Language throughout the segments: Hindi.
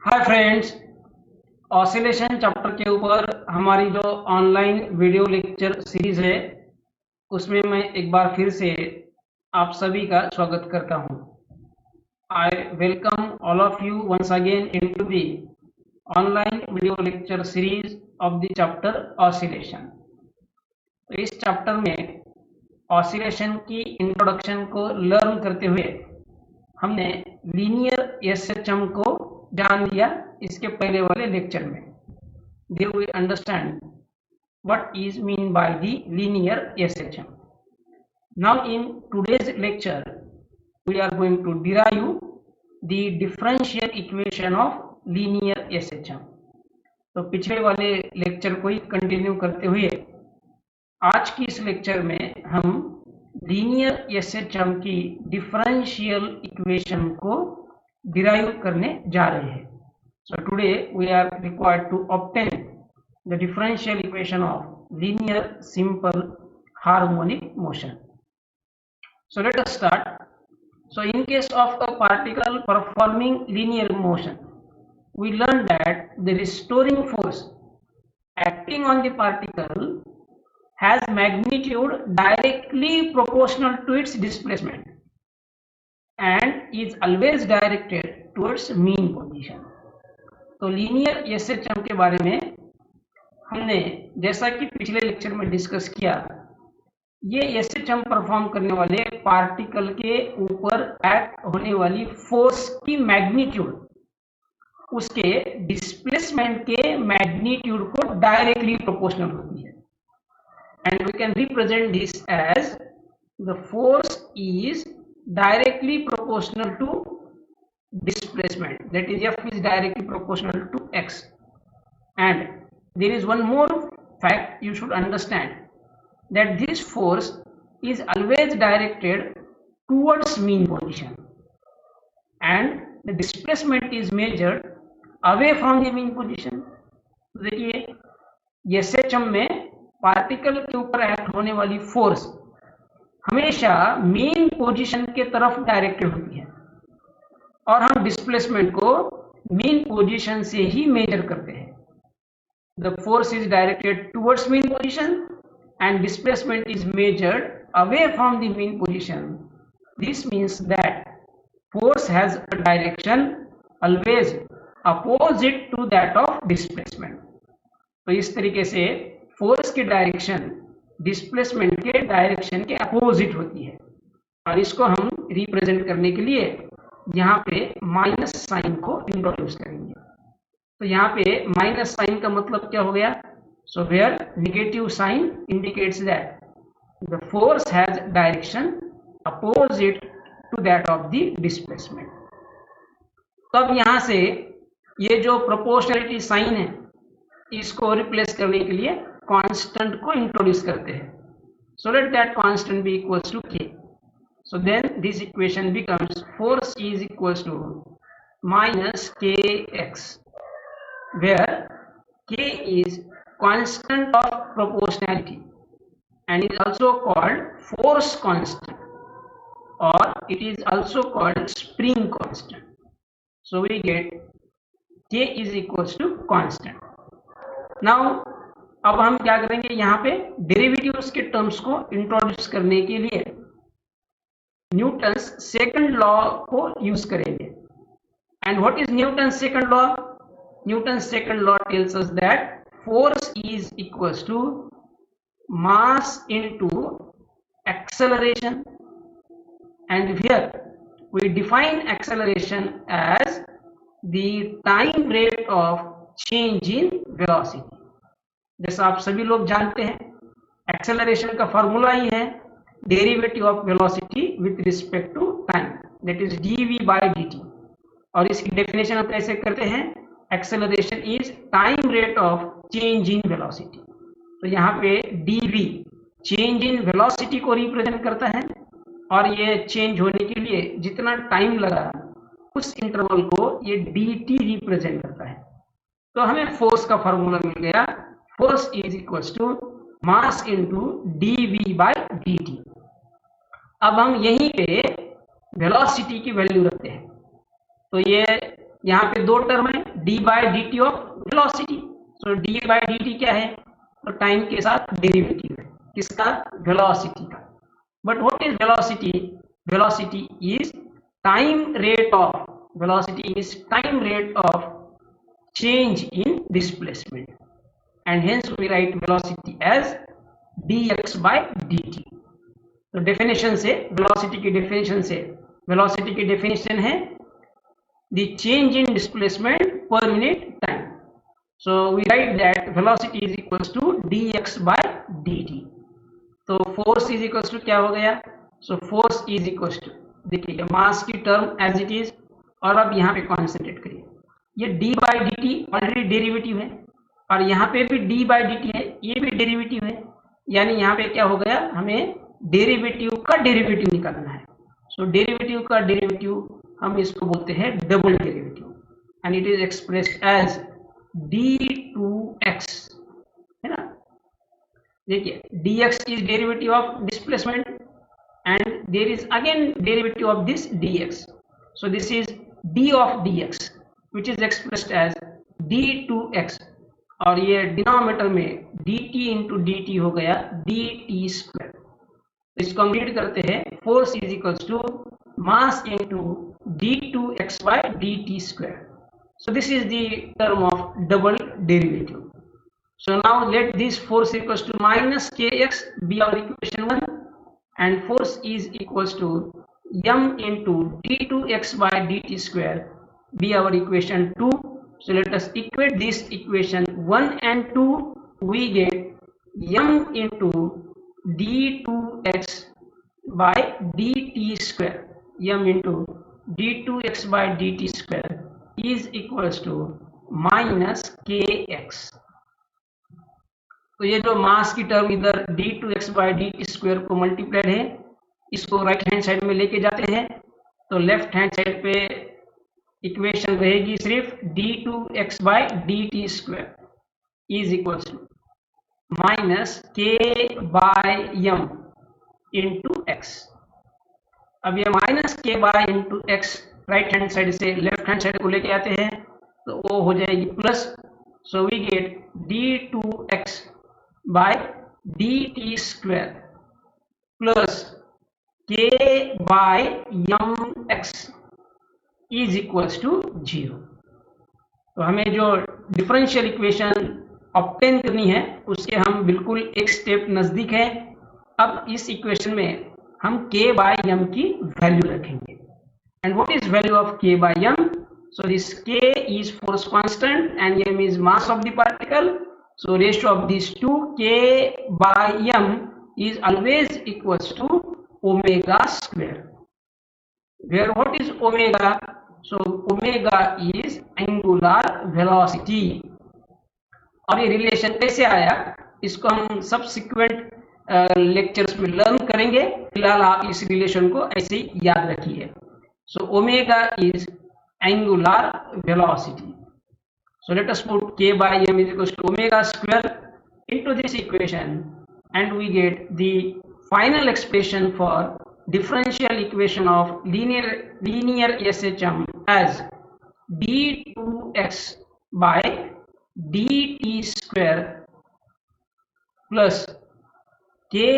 हाय फ्रेंड्स, ऑसिलेशन चैप्टर के ऊपर हमारी जो ऑनलाइन वीडियो लेक्चर सीरीज है उसमें मैं एक बार फिर से आप सभी का स्वागत करता हूं। I welcome all of you once again into the online video lecture series of the chapter oscillation. तो इस चैप्टर में ऑसिलेशन की इंट्रोडक्शन को लर्न करते हुए हमने लीनियर एसएचएम को जान लिया। इसके पहले वाले लेक्चर में did we understand what is mean by the linear SHM. Now in today's lecture we are going to derive the differential equation of linear SHM. तो पिछले वाले लेक्चर को ही कंटिन्यू करते हुए आज की इस लेक्चर में हम लीनियर एसएचएम की डिफरेंशियल इक्वेशन को डिराइव करने जा रहे हैं। So today we are required to obtain the differential equation of linear simple harmonic motion. So let us start. So in case of a particle performing linear motion, we learned that the restoring force acting on the particle has magnitude directly proportional to its displacement and is always directed towards mean position. तो लीनियर एसएचएम के बारे में हमने जैसा कि पिछले लेक्चर में डिस्कस किया, ये एसएचएम परफॉर्म करने वाले पार्टिकल के ऊपर एक्ट होने वाली फोर्स की मैग्नीट्यूड उसके डिस्प्लेसमेंट के मैग्नीट्यूड को डायरेक्टली प्रोपोर्शनल होती है। And we can represent this as the force is directly proportional to displacement, that is F is directly proportional to X. And there is one more fact you should understand, that this force is always directed towards mean position and the displacement is measured away from the mean position. देखिए एसएचएम में पार्टिकल के ऊपर एक्ट होने वाली फोर्स हमेशा मेन पोजीशन के तरफ डायरेक्टेड होती है और हम डिस्प्लेसमेंट को मीन पोजीशन से ही मेजर करते हैं। The force is directed towards mean position and displacement is measured away from the mean position. This means that force has a direction always opposite to that of displacement. तो इस तरीके से फोर्स की डायरेक्शन डिस्प्लेसमेंट के डायरेक्शन के अपोजिट होती है और इसको हम रिप्रेजेंट करने के लिए यहाँ पे माइनस साइन को इंट्रोड्यूस करेंगे। तो यहाँ पे माइनस साइन का मतलब क्या हो गया? So where negative sign indicates that the force has direction opposite to that of the displacement. तब यहाँ से ये जो प्रोपोर्शनलिटी साइन है इसको रिप्लेस करने के लिए कांस्टेंट को इंट्रोड्यूस करते हैं। So let that constant be equals to K. So then this equation becomes force is equals to minus kx, where k is constant of proportionality and is also called force constant, or it is also called spring constant. So we get k is equals to constant. Now अब हम क्या करेंगे, यहाँ पे डेरिवेटिव्स के टर्म्स को इंट्रोड्यूस करने के लिए न्यूटन्स सेकंड लॉ को यूज करेंगे। And what is Newton's second law? Newton's second law tells us that force is equals to mass into acceleration, and here we define acceleration as the time rate of change in velocity. जैसा आप सभी लोग जानते हैं, एक्सेलरेशन का फॉर्मूला ही है derivative of velocity with respect to time, that is dv by dt। और इसकी डेफिनेशन हम कैसे करते हैं? Acceleration is time rate of change in velocity. तो यहाँ पे dv चेंज इन वेलोसिटी को रिप्रेजेंट करता है और ये चेंज होने के लिए जितना टाइम लगा उस इंटरवल को ये dt रिप्रेजेंट करता है। तो हमें फोर्स का फॉर्मूला मिल गया, force is equals to mass into dv by dt। अब हम यहीं पे वेलोसिटी की वैल्यू रखते हैं। तो ये यहाँ पे दो टर्म है, D by D T of velocity. So D by D T क्या है, तो टाइम के साथ डेरिवेटिव है किसका, वेलोसिटी का। But what is velocity, velocity is time rate of, velocity is time rate of change in displacement, and hence we write velocity as dx by dt। तो डेफिनेशन से, वेलोसिटी की डेफिनेशन से, वेलोसिटी की डेफिनेशन है the change in displacement per minute time। so we write that velocity is equals to dx by dt। तो फोर्स इज इक्वल्स टू क्या हो गया, सो फोर्स इज इक्वल्स टू, देखिए मास की टर्म एज इट इज, और अब यहाँ पे कॉन्सेंट्रेट करिए, ये d by D T already derivative है, और यहाँ पे भी d बाई डी टी है, ये भी डेरिवेटिव है, यानी यहाँ पे क्या हो गया, हमें डेरिवेटिव का डेरिवेटिव निकालना है। सो डेरिवेटिव का डेरिवेटिव हम इसको बोलते हैं double derivative, and it is expressed as d2x, है ना। देखिए dx is derivative of displacement, and there is again derivative of this dx। so this is d of dx which is expressed as d2x, और ये डिनोमिनेटर में dt इंटू dt हो गया dt स्क्वायर। इसको हम रीड करते हैं, force is equals to mass into d2x by dt square. so this is the term of double derivative। so now let this force equals to minus kx be our equation 1, and force is equals to m into d2x by dt square be our equation 2। so let us equate this equation 1 and 2, we get m into d2x by dt square, m into d2x by dt square is equals to minus kx। तो ये जो मास की टर्म इधर d2x by dt स्क्वायर को मल्टीप्लाइड है, इसको राइट हैंड साइड में लेके जाते हैं, तो लेफ्ट हैंड साइड पे इक्वेशन रहेगी सिर्फ d2x by dt square is equals to minus k by m into X. अब ये minus k by into X right hand side से लेफ्ट हैंड साइड को लेके आते हैं, तो वो हो जाएगी plus. So we get d2x by dt square plus k by m x is equals to 0। तो हमें जो डिफरेंशियल इक्वेशन ऑब्टेन करनी है उसके हम बिल्कुल एक स्टेप नजदीक है। अब इस इक्वेशन में हम k बाय m की वैल्यू रखेंगे, and what is value of k by m, so this k is force constant and m is mass of the particle. So ratio of this to k by m is always equals to omega square, where what is omega, so omega is angular velocity। और ये रिलेशन कैसे आया इसको हम सबसिक्वेंट लेक्चर्स में लर्न करेंगे, फिलहाल आप इस रिलेशन को ऐसे ही याद रखिए। So omega is angular velocity, so let us put k by m is equals to omega square into this equation, and we get the final expression for differential equation of linear SHM as d2x by dt square plus k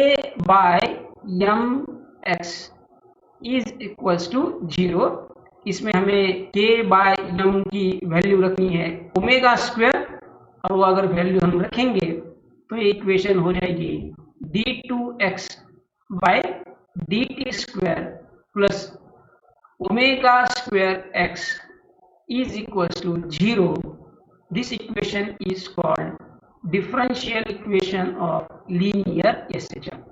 by mx is equals to 0। इसमें हमें k बाय m की वैल्यू रखनी है ओमेगा स्क्वायर, और वो अगर वैल्यू हम रखेंगे तो ये इक्वेशन हो जाएगी d2x by dt square plus omega square x is equals to 0। This equation is called differential equation of linear SHM।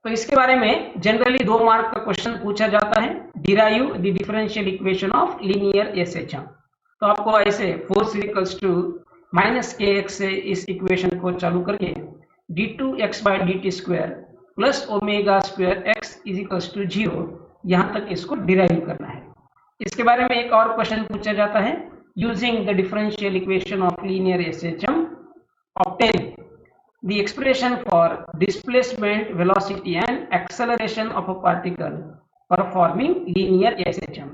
तो इसके बारे में जनरली 2 मार्क का क्वेश्चन पूछा जाता है, derive the differential equation of linear SHM. तो आपको ऐसे force equals to minus kx से इस इक्वेशन को चालू करके d2x by dt square plus omega square x is equals to 0 यहाँ तक इसको डिराइव करना है। इसके बारे में एक और क्वेश्चन पूछा जाता है, using the differential equation of linear SHM obtain the expression for displacement, velocity and acceleration of a particle performing linear SHM,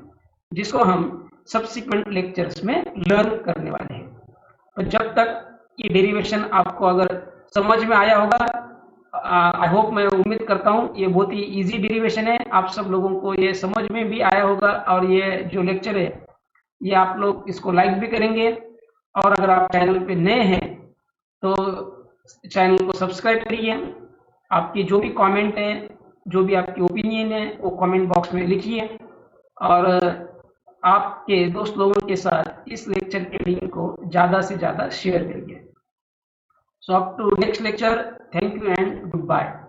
जिसको हम सब्सिक्वेंट लेक्चर्स में लर्न करने वाले हैं। तो जब तक ये डेरिवेशन आपको अगर समझ में आया होगा, आई होप, मैं उम्मीद करता हूँ ये बहुत ही इजी डेरिवेशन है, आप सब लोगों को ये समझ में भी आया होगा, और ये जो लेक्चर है ये आप लोग इसको लाइक भी करेंगे। और अगर आप चैनल पे नए हैं तो चैनल को सब्सक्राइब करिए। आपकी जो भी कमेंट है, जो भी आपकी ओपिनियन है, वो कमेंट बॉक्स में लिखिए, और आपके दोस्त लोगों के साथ इस लेक्चर के लिंक को ज़्यादा से ज़्यादा शेयर करिए। So up to next lecture, thank you and goodbye.